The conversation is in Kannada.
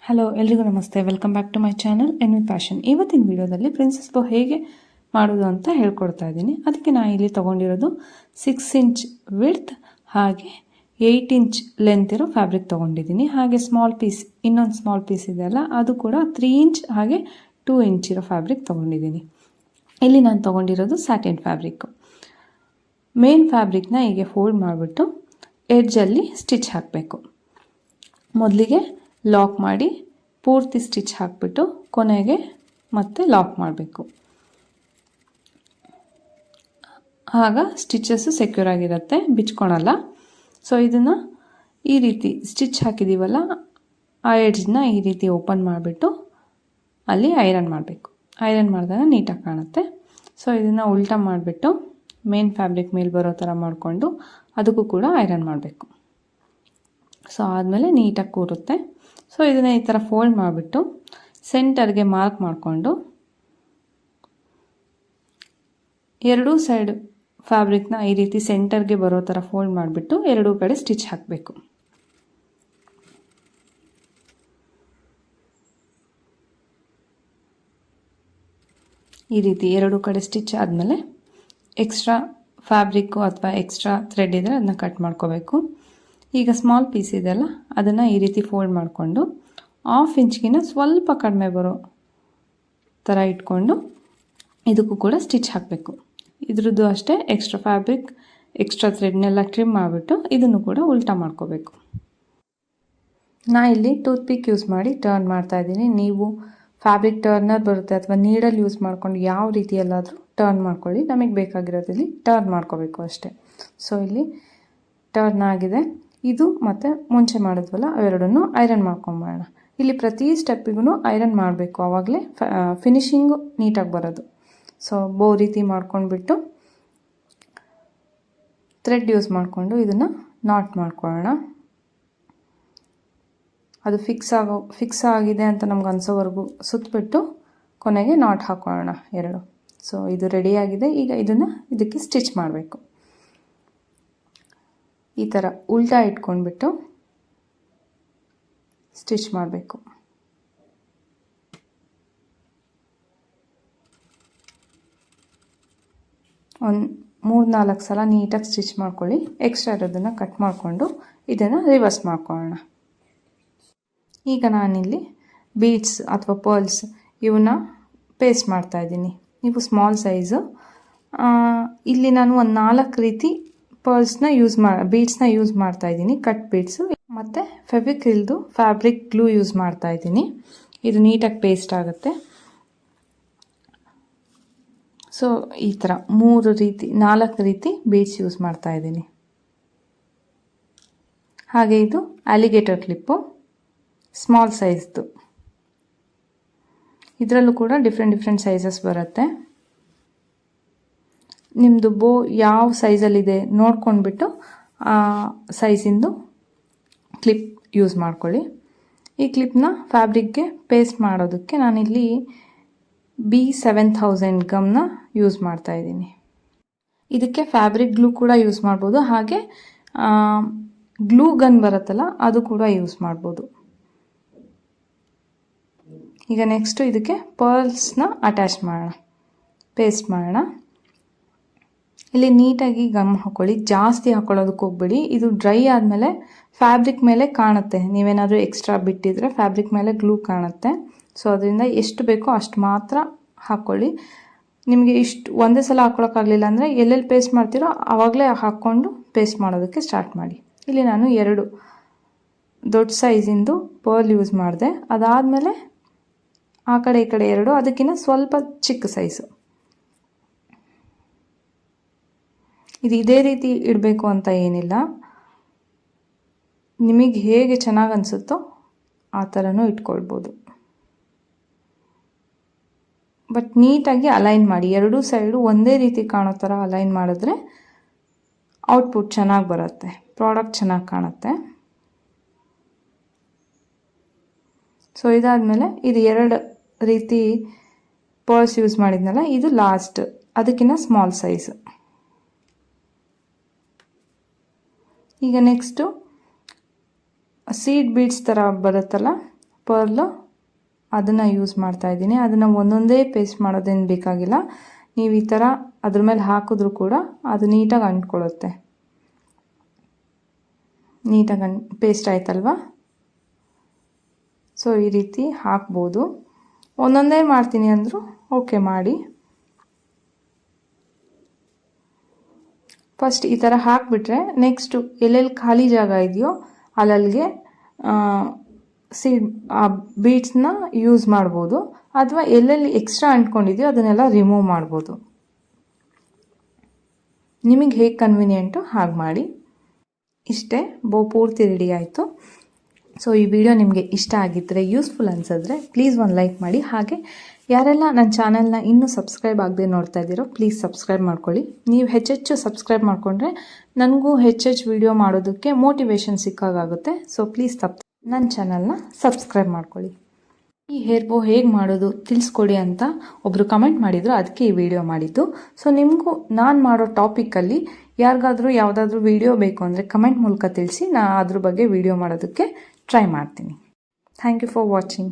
ಹಲೋ ಎಲ್ರಿಗೂ ನಮಸ್ತೆ, welcome back to my channel N V passion. ಇವತ್ತಿನ ವಿಡಿಯೋದಲ್ಲಿ ಪ್ರಿನ್ಸೆಸ್ ಬೋ ಹೇಗೆ ಮಾಡೋದು ಅಂತ ಹೇಳ್ಕೊಡ್ತಾ ಇದ್ದೀನಿ. ಅದಕ್ಕೆ ನಾನು ಇಲ್ಲಿ ತೊಗೊಂಡಿರೋದು 6 ಇಂಚ್ ವಿಡ್ತ್ ಹಾಗೆ 8 ಇಂಚ್ ಲೆಂತ್ ಇರೋ ಫ್ಯಾಬ್ರಿಕ್ ತೊಗೊಂಡಿದ್ದೀನಿ. ಹಾಗೆ ಸ್ಮಾಲ್ ಪೀಸ್, ಇನ್ನೊಂದು ಸ್ಮಾಲ್ ಪೀಸ್ ಇದೆಯಲ್ಲ ಅದು ಕೂಡ 3 ಇಂಚ್ ಹಾಗೆ 2 ಇಂಚ್ ಇರೋ ಫ್ಯಾಬ್ರಿಕ್ ತೊಗೊಂಡಿದ್ದೀನಿ. ಇಲ್ಲಿ ನಾನು ತೊಗೊಂಡಿರೋದು ಸ್ಯಾಟಿನ್ ಫ್ಯಾಬ್ರಿಕ್. ಮೇನ್ ಫ್ಯಾಬ್ರಿಕ್ನ ಹೀಗೆ ಫೋಲ್ಡ್ ಮಾಡಿಬಿಟ್ಟು ಎಡ್ಜಲ್ಲಿ ಸ್ಟಿಚ್ ಹಾಕಬೇಕು. ಮೊದಲಿಗೆ ಲಾಕ್ ಮಾಡಿ ಪೂರ್ತಿ ಸ್ಟಿಚ್ ಹಾಕಿಬಿಟ್ಟು ಕೊನೆಗೆ ಮತ್ತೆ ಲಾಕ್ ಮಾಡಬೇಕು. ಆಗ ಸ್ಟಿಚಸ್ಸು ಸೆಕ್ಯೂರ್ ಆಗಿರುತ್ತೆ, ಬಿಚ್ಕೊಳಲ್ಲ. ಸೊ ಇದನ್ನು ಈ ರೀತಿ ಸ್ಟಿಚ್ ಹಾಕಿದ್ದೀವಲ್ಲ, ಆ ಎಡ್ಜ್ನ ಈ ರೀತಿ ಓಪನ್ ಮಾಡಿಬಿಟ್ಟು ಅಲ್ಲಿ ಐರನ್ ಮಾಡಬೇಕು. ಐರನ್ ಮಾಡಿದಾಗ ನೀಟಾಗಿ ಕಾಣುತ್ತೆ. ಸೊ ಇದನ್ನು ಉಲ್ಟಾ ಮಾಡಿಬಿಟ್ಟು ಮೇನ್ ಫ್ಯಾಬ್ರಿಕ್ ಮೇಲೆ ಬರೋ ಥರ ಮಾಡಿಕೊಂಡು ಅದಕ್ಕೂ ಕೂಡ ಐರನ್ ಮಾಡಬೇಕು. ಸೊ ಆದಮೇಲೆ ನೀಟಾಗಿ ಕೂರುತ್ತೆ. ಸೊ ಇದನ್ನು ಈ ಥರ ಫೋಲ್ಡ್ ಮಾಡಿಬಿಟ್ಟು ಸೆಂಟರ್ಗೆ ಮಾರ್ಕ್ ಮಾಡಿಕೊಂಡು ಎರಡೂ ಸೈಡ್ ಫ್ಯಾಬ್ರಿಕ್ನ ಈ ರೀತಿ ಸೆಂಟರ್ಗೆ ಬರೋ ಥರ ಫೋಲ್ಡ್ ಮಾಡಿಬಿಟ್ಟು ಎರಡೂ ಕಡೆ ಸ್ಟಿಚ್ ಹಾಕಬೇಕು. ಈ ರೀತಿ ಎರಡೂ ಕಡೆ ಸ್ಟಿಚ್ ಆದಮೇಲೆ ಎಕ್ಸ್ಟ್ರಾ ಫ್ಯಾಬ್ರಿಕ್ಕು ಅಥವಾ ಎಕ್ಸ್ಟ್ರಾ ಥ್ರೆಡ್ ಇದ್ದರೆ ಅದನ್ನ ಕಟ್ ಮಾಡ್ಕೋಬೇಕು. ಈಗ ಸ್ಮಾಲ್ ಪೀಸ್ ಇದೆಯಲ್ಲ ಅದನ್ನು ಈ ರೀತಿ ಫೋಲ್ಡ್ ಮಾಡಿಕೊಂಡು 1/2 ಇಂಚ್ಗಿನ ಸ್ವಲ್ಪ ಕಡಿಮೆ ಬರೋ ಥರ ಇಟ್ಕೊಂಡು ಇದಕ್ಕೂ ಕೂಡ ಸ್ಟಿಚ್ ಹಾಕಬೇಕು. ಇದ್ರದ್ದು ಅಷ್ಟೇ ಎಕ್ಸ್ಟ್ರಾ ಫ್ಯಾಬ್ರಿಕ್, ಎಕ್ಸ್ಟ್ರಾ ಥ್ರೆಡ್ನೆಲ್ಲ ಟ್ರಿಮ್ ಮಾಡಿಬಿಟ್ಟು ಇದನ್ನು ಕೂಡ ಉಲ್ಟಾ ಮಾಡ್ಕೋಬೇಕು. ನಾ ಇಲ್ಲಿ ಟೂತ್ ಪಿಕ್ ಯೂಸ್ ಮಾಡಿ ಟರ್ನ್ ಮಾಡ್ತಾಯಿದ್ದೀನಿ. ನೀವು ಫ್ಯಾಬ್ರಿಕ್ ಟರ್ನರ್ ಬರುತ್ತೆ ಅಥವಾ ನೀಡಲ್ ಯೂಸ್ ಮಾಡ್ಕೊಂಡು ಯಾವ ರೀತಿಯಲ್ಲಾದರೂ ಟರ್ನ್ ಮಾಡ್ಕೊಳ್ಳಿ. ನಮಗೆ ಬೇಕಾಗಿರೋದಿಲ್ಲಿ ಟರ್ನ್ ಮಾಡ್ಕೋಬೇಕು ಅಷ್ಟೇ. ಸೊ ಇಲ್ಲಿ ಟರ್ನ್ ಆಗಿದೆ. ಇದು ಮತ್ತು ಮುಂಚೆ ಮಾಡಿದ್ವಲ್ಲ ಅವೆರಡನ್ನು ಐರನ್ ಮಾಡ್ಕೊಂಬೋಣ. ಇಲ್ಲಿ ಪ್ರತಿ ಸ್ಟೆಪ್ಪಿಗೂ ಐರನ್ ಮಾಡಬೇಕು, ಆವಾಗಲೇ ಫಿನಿಶಿಂಗು ನೀಟಾಗಿ ಬರೋದು. ಸೊ ಬೋ ರೀತಿ ಮಾಡ್ಕೊಂಡ್ಬಿಟ್ಟು ಥ್ರೆಡ್ ಯೂಸ್ ಮಾಡಿಕೊಂಡು ಇದನ್ನು ನಾಟ್ ಮಾಡ್ಕೊಳ್ಳೋಣ. ಅದು ಫಿಕ್ಸ್ ಆಗಿದೆ ಅಂತ ನಮ್ಗೆ ಅನ್ಸೋವರೆಗೂ ಸುತ್ತಬಿಟ್ಟು ಕೊನೆಗೆ ನಾಟ್ ಹಾಕೊಳ್ಳೋಣ ಎರಡು. ಸೊ ಇದು ರೆಡಿಯಾಗಿದೆ. ಈಗ ಇದನ್ನು ಇದಕ್ಕೆ ಸ್ಟಿಚ್ ಮಾಡಬೇಕು. ಈ ಥರ ಉಲ್ಟಾ ಇಟ್ಕೊಂಡ್ಬಿಟ್ಟು ಸ್ಟಿಚ್ ಮಾಡಬೇಕು. ಒಂದು 3-4 ಸಲ ನೀಟಾಗಿ ಸ್ಟಿಚ್ ಮಾಡ್ಕೊಳ್ಳಿ. ಎಕ್ಸ್ಟ್ರಾ ಇರೋದನ್ನು ಕಟ್ ಮಾಡಿಕೊಂಡು ಇದನ್ನು ರಿವರ್ಸ್ ಮಾಡ್ಕೊಳ್ಳೋಣ. ಈಗ ನಾನಿಲ್ಲಿ ಬೀಡ್ಸ್ ಅಥವಾ ಪರ್ಲ್ಸ್ ಇವನ್ನ ಪೇಸ್ಟ್ ಮಾಡ್ತಾಯಿದ್ದೀನಿ. ನೀವು ಸ್ಮಾಲ್ ಸೈಜು, ಇಲ್ಲಿ ನಾನು ಒಂದು 4 ರೀತಿ ಬೀಡ್ಸ್ನ ಯೂಸ್ ಮಾಡ್ತಾ ಇದ್ದೀನಿ. ಕಟ್ ಬೀಡ್ಸು ಮತ್ತು ಫೆವಿಕ್ರಿಲ್ದು ಫ್ಯಾಬ್ರಿಕ್ ಗ್ಲೂ ಯೂಸ್ ಮಾಡ್ತಾ ಇದ್ದೀನಿ. ಇದು ನೀಟಾಗಿ ಪೇಸ್ಟ್ ಆಗುತ್ತೆ. ಸೊ ಈ ಥರ 4 ರೀತಿ ಬೀಡ್ಸ್ ಯೂಸ್ ಮಾಡ್ತಾ ಇದ್ದೀನಿ. ಹಾಗೆ ಇದು ಅಲಿಗೇಟರ್ ಕ್ಲಿಪ್ಪು, ಸ್ಮಾಲ್ ಸೈಜ್ದು. ಇದರಲ್ಲೂ ಕೂಡ ಡಿಫ್ರೆಂಟ್ ಸೈಜಸ್ ಬರುತ್ತೆ. ನಿಮ್ಮದು ಬೋ ಯಾವ ಸೈಜಲ್ಲಿದೆ ನೋಡ್ಕೊಂಡ್ಬಿಟ್ಟು ಆ ಸೈಜಿಂದು ಕ್ಲಿಪ್ ಯೂಸ್ ಮಾಡ್ಕೊಳ್ಳಿ. ಈ ಕ್ಲಿಪ್ನ ಫ್ಯಾಬ್ರಿಕ್ಗೆ ಪೇಸ್ಟ್ ಮಾಡೋದಕ್ಕೆ ನಾನಿಲ್ಲಿ B7000 ಗಮ್ನ ಯೂಸ್ ಮಾಡ್ತಾಯಿದ್ದೀನಿ. ಇದಕ್ಕೆ ಫ್ಯಾಬ್ರಿಕ್ ಗ್ಲೂ ಕೂಡ ಯೂಸ್ ಮಾಡ್ಬೋದು, ಹಾಗೆ ಗ್ಲೂ ಗನ್ ಬರುತ್ತಲ್ಲ ಅದು ಕೂಡ ಯೂಸ್ ಮಾಡ್ಬೋದು. ಈಗ ನೆಕ್ಸ್ಟು ಇದಕ್ಕೆ ಪರ್ಲ್ಸ್ನ ಅಟ್ಯಾಚ್ ಮಾಡೋಣ, ಪೇಸ್ಟ್ ಮಾಡೋಣ. ಇಲ್ಲಿ ನೀಟಾಗಿ ಗಮ್ ಹಾಕ್ಕೊಳ್ಳಿ, ಜಾಸ್ತಿ ಹಾಕ್ಕೊಳ್ಳೋದಕ್ಕೆ ಹೋಗ್ಬೇಡಿ. ಇದು ಡ್ರೈ ಆದಮೇಲೆ ಫ್ಯಾಬ್ರಿಕ್ ಮೇಲೆ ಕಾಣುತ್ತೆ. ನೀವೇನಾದರೂ ಎಕ್ಸ್ಟ್ರಾ ಬಿಟ್ಟಿದ್ರೆ ಫ್ಯಾಬ್ರಿಕ್ ಮೇಲೆ ಗ್ಲೂ ಕಾಣುತ್ತೆ. ಸೊ ಅದರಿಂದ ಎಷ್ಟು ಬೇಕೋ ಅಷ್ಟು ಮಾತ್ರ ಹಾಕ್ಕೊಳ್ಳಿ. ನಿಮಗೆ ಇಷ್ಟು ಒಂದೇ ಸಲ ಹಾಕ್ಕೊಳ್ಳೋಕ್ಕಾಗಲಿಲ್ಲ ಅಂದರೆ ಎಲ್ಲೆಲ್ಲಿ ಪೇಸ್ಟ್ ಮಾಡ್ತೀರೋ ಆವಾಗಲೇ ಹಾಕ್ಕೊಂಡು ಪೇಸ್ಟ್ ಮಾಡೋದಕ್ಕೆ ಸ್ಟಾರ್ಟ್ ಮಾಡಿ. ಇಲ್ಲಿ ನಾನು 2 ದೊಡ್ಡ ಸೈಜಿಂದು ಪರ್ಲ್ ಯೂಸ್ ಮಾಡಿದೆ. ಅದಾದಮೇಲೆ ಆ ಕಡೆ ಈ ಕಡೆ 2, ಅದಕ್ಕಿಂತ ಸ್ವಲ್ಪ ಚಿಕ್ಕ ಸೈಜು. ಇದು ಇದೇ ರೀತಿ ಇಡಬೇಕು ಅಂತ ಏನಿಲ್ಲ, ನಿಮಗೆ ಹೇಗೆ ಚೆನ್ನಾಗಿ ಅನಿಸುತ್ತೋ ಆ ಥರನೂ ಇಟ್ಕೊಳ್ಬೋದು. ಬಟ್ ನೀಟಾಗಿ ಅಲೈನ್ ಮಾಡಿ, ಎರಡೂ ಸೈಡು ಒಂದೇ ರೀತಿ ಕಾಣೋ ಥರ ಅಲೈನ್ ಮಾಡಿದ್ರೆ ಔಟ್ಪುಟ್ ಚೆನ್ನಾಗಿ ಬರುತ್ತೆ, ಪ್ರಾಡಕ್ಟ್ ಚೆನ್ನಾಗಿ ಕಾಣುತ್ತೆ. ಸೊ ಇದಾದಮೇಲೆ ಇದು 2 ರೀತಿ ಪರ್ಸ್ ಯೂಸ್ ಮಾಡಿದ್ನಲ್ಲ, ಇದು ಲಾಸ್ಟ್, ಅದಕ್ಕಿಂತ ಸ್ಮಾಲ್ ಸೈಜು. ಈಗ ನೆಕ್ಸ್ಟು ಸೀಡ್ ಬೀಡ್ಸ್ ಥರ ಬರುತ್ತಲ್ಲ ಪರ್ಲ್ ಅದನ್ನು ಯೂಸ್ ಮಾಡ್ತಾ ಇದ್ದೀನಿ. ಅದನ್ನು ಒಂದೊಂದೇ ಪೇಸ್ಟ್ ಮಾಡೋದೇನು ಬೇಕಾಗಿಲ್ಲ. ನೀವು ಈ ಥರ ಅದ್ರ ಮೇಲೆ ಹಾಕಿದ್ರೂ ಕೂಡ ಅದು ನೀಟಾಗಿ ಅಂಟ್ಕೊಳ್ಳುತ್ತೆ. ನೀಟಾಗಿ ಪೇಸ್ಟ್ ಆಯ್ತಲ್ವಾ. ಸೊ ಈ ರೀತಿ ಹಾಕ್ಬೋದು. ಒಂದೊಂದೇ ಮಾಡ್ತೀನಿ ಅಂದರೂ ಓಕೆ ಮಾಡಿ. ಫಸ್ಟ್ ಈ ಥರ ಹಾಕಿಬಿಟ್ರೆ ನೆಕ್ಸ್ಟು ಎಲ್ಲೆಲ್ಲಿ ಖಾಲಿ ಜಾಗ ಇದೆಯೋ ಅಲ್ಲಲ್ಲಿಗೆ ಬೀಡ್ಸ್ನ ಯೂಸ್ ಮಾಡ್ಬೋದು, ಅಥವಾ ಎಲ್ಲೆಲ್ಲಿ ಎಕ್ಸ್ಟ್ರಾ ಅಂಟ್ಕೊಂಡಿದೆಯೋ ಅದನ್ನೆಲ್ಲ ರಿಮೂವ್ ಮಾಡ್ಬೋದು. ನಿಮಗೆ ಹೇಗೆ ಕನ್ವಿನಿಯೆಂಟು ಹಾಗೆ ಮಾಡಿ. ಇಷ್ಟೇ, ಬೋ ಪೂರ್ತಿ ರೆಡಿ ಆಯಿತು. ಸೊ ಈ ವಿಡಿಯೋ ನಿಮಗೆ ಇಷ್ಟ ಆಗಿದ್ದರೆ, ಯೂಸ್ಫುಲ್ ಅನಿಸಿದ್ರೆ ಪ್ಲೀಸ್ ಒಂದು ಲೈಕ್ ಮಾಡಿ. ಹಾಗೆ ಯಾರೆಲ್ಲ ನನ್ನ ಚಾನಲ್ನ ಇನ್ನೂ ಸಬ್ಸ್ಕ್ರೈಬ್ ಆಗದೆ ನೋಡ್ತಾ ಇದ್ದೀರೋ ಪ್ಲೀಸ್ ಸಬ್ಸ್ಕ್ರೈಬ್ ಮಾಡ್ಕೊಳ್ಳಿ. ನೀವು ಹೆಚ್ಚೆಚ್ಚು ಸಬ್ಸ್ಕ್ರೈಬ್ ಮಾಡಿಕೊಂಡ್ರೆ ನನಗೂ ಹೆಚ್ಚೆಚ್ಚು ವಿಡಿಯೋ ಮಾಡೋದಕ್ಕೆ ಮೋಟಿವೇಶನ್ ಸಿಕ್ಕಾಗುತ್ತೆ. ಸೊ ಪ್ಲೀಸ್ ನನ್ನ ಚಾನಲ್ನ ಸಬ್ಸ್ಕ್ರೈಬ್ ಮಾಡ್ಕೊಳ್ಳಿ. ಈ ಹೇರ್ ಬೋ ಹೇಗೆ ಮಾಡೋದು ತಿಳಿಸ್ಕೊಡಿ ಅಂತ ಒಬ್ಬರು ಕಮೆಂಟ್ ಮಾಡಿದರು, ಅದಕ್ಕೆ ಈ ವಿಡಿಯೋ ಮಾಡಿದ್ದು. ಸೊ ನಿಮಗೂ ನಾನು ಮಾಡೋ ಟಾಪಿಕಲ್ಲಿ ಯಾರಿಗಾದರೂ ಯಾವುದಾದ್ರೂ ವಿಡಿಯೋ ಬೇಕು ಅಂದರೆ ಕಮೆಂಟ್ ಮೂಲಕ ತಿಳಿಸಿ, ನಾನು ಅದ್ರ ಬಗ್ಗೆ ವಿಡಿಯೋ ಮಾಡೋದಕ್ಕೆ ಟ್ರೈ ಮಾಡ್ತೀನಿ. Thank you for watching.